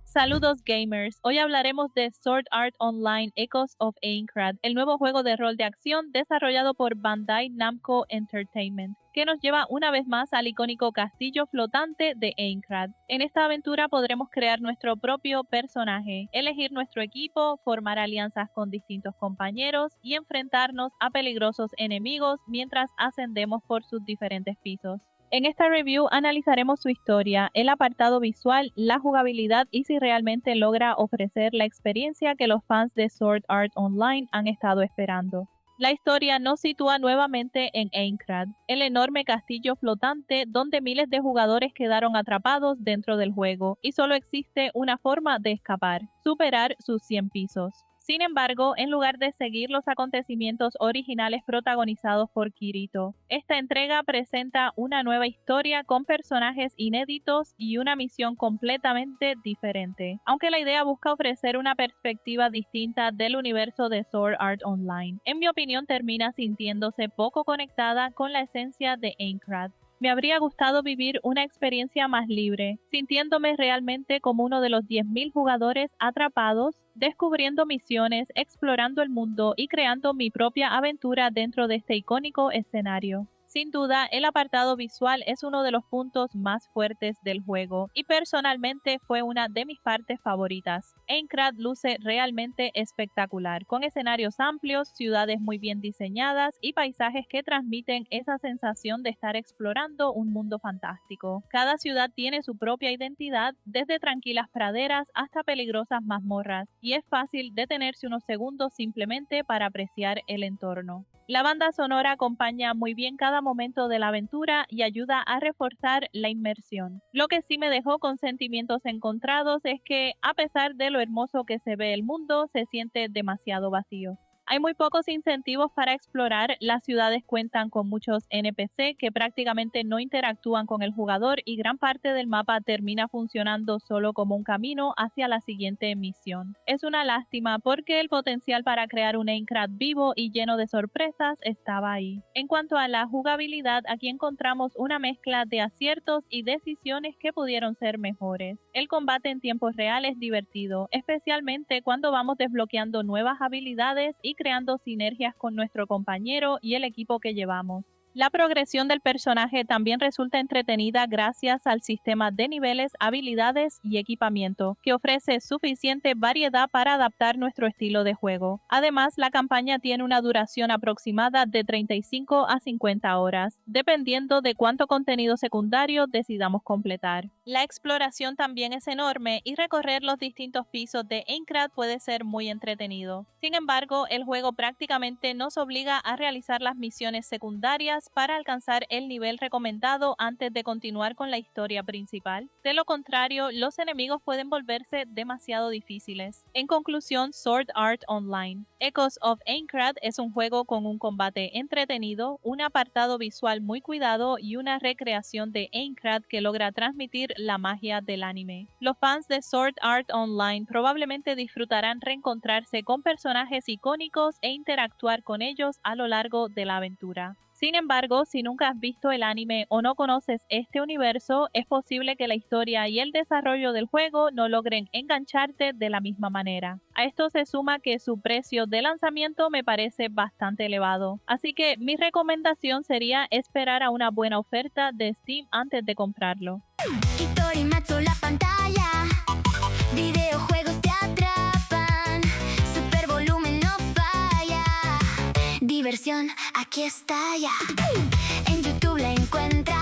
Saludos gamers, hoy hablaremos de Sword Art Online Echoes of Aincrad, el nuevo juego de rol de acción desarrollado por Bandai Namco Entertainment, que nos lleva una vez más al icónico castillo flotante de Aincrad. En esta aventura podremos crear nuestro propio personaje, elegir nuestro equipo, formar alianzas con distintos compañeros y enfrentarnos a peligrosos enemigos mientras ascendemos por sus diferentes pisos. En esta review analizaremos su historia, el apartado visual, la jugabilidad y si realmente logra ofrecer la experiencia que los fans de Sword Art Online han estado esperando. La historia nos sitúa nuevamente en Aincrad, el enorme castillo flotante donde miles de jugadores quedaron atrapados dentro del juego y solo existe una forma de escapar: superar sus 100 pisos. Sin embargo, en lugar de seguir los acontecimientos originales protagonizados por Kirito, esta entrega presenta una nueva historia con personajes inéditos y una misión completamente diferente, aunque la idea busca ofrecer una perspectiva distinta del universo de Sword Art Online. En mi opinión, termina sintiéndose poco conectada con la esencia de Aincrad. Me habría gustado vivir una experiencia más libre, sintiéndome realmente como uno de los 10.000 jugadores atrapados, descubriendo misiones, explorando el mundo y creando mi propia aventura dentro de este icónico escenario. Sin duda, el apartado visual es uno de los puntos más fuertes del juego y personalmente fue una de mis partes favoritas. Aincrad luce realmente espectacular, con escenarios amplios, ciudades muy bien diseñadas y paisajes que transmiten esa sensación de estar explorando un mundo fantástico. Cada ciudad tiene su propia identidad, desde tranquilas praderas hasta peligrosas mazmorras, y es fácil detenerse unos segundos simplemente para apreciar el entorno. La banda sonora acompaña muy bien cada momento de la aventura y ayuda a reforzar la inmersión. Lo que sí me dejó con sentimientos encontrados es que, a pesar de lo hermoso que se ve el mundo, se siente demasiado vacío. Hay muy pocos incentivos para explorar, las ciudades cuentan con muchos NPC que prácticamente no interactúan con el jugador y gran parte del mapa termina funcionando solo como un camino hacia la siguiente misión. Es una lástima porque el potencial para crear un Aincrad vivo y lleno de sorpresas estaba ahí. En cuanto a la jugabilidad, aquí encontramos una mezcla de aciertos y decisiones que pudieron ser mejores. El combate en tiempo real es divertido, especialmente cuando vamos desbloqueando nuevas habilidades y creando sinergias con nuestro compañero y el equipo que llevamos. La progresión del personaje también resulta entretenida gracias al sistema de niveles, habilidades y equipamiento, que ofrece suficiente variedad para adaptar nuestro estilo de juego. Además, la campaña tiene una duración aproximada de 35 a 50 horas, dependiendo de cuánto contenido secundario decidamos completar. La exploración también es enorme y recorrer los distintos pisos de Aincrad puede ser muy entretenido. Sin embargo, el juego prácticamente nos obliga a realizar las misiones secundarias para alcanzar el nivel recomendado antes de continuar con la historia principal. De lo contrario, los enemigos pueden volverse demasiado difíciles. En conclusión, Sword Art Online Echoes of Aincrad es un juego con un combate entretenido, un apartado visual muy cuidado y una recreación de Aincrad que logra transmitir la magia del anime. Los fans de Sword Art Online probablemente disfrutarán reencontrarse con personajes icónicos e interactuar con ellos a lo largo de la aventura. Sin embargo, si nunca has visto el anime o no conoces este universo, es posible que la historia y el desarrollo del juego no logren engancharte de la misma manera. A esto se suma que su precio de lanzamiento me parece bastante elevado, así que mi recomendación sería esperar a una buena oferta de Steam antes de comprarlo. Hitorimatsu la pantalla, videojuegos te atrapan, super volumen no falla, diversión aquí está ya, en YouTube la encuentras.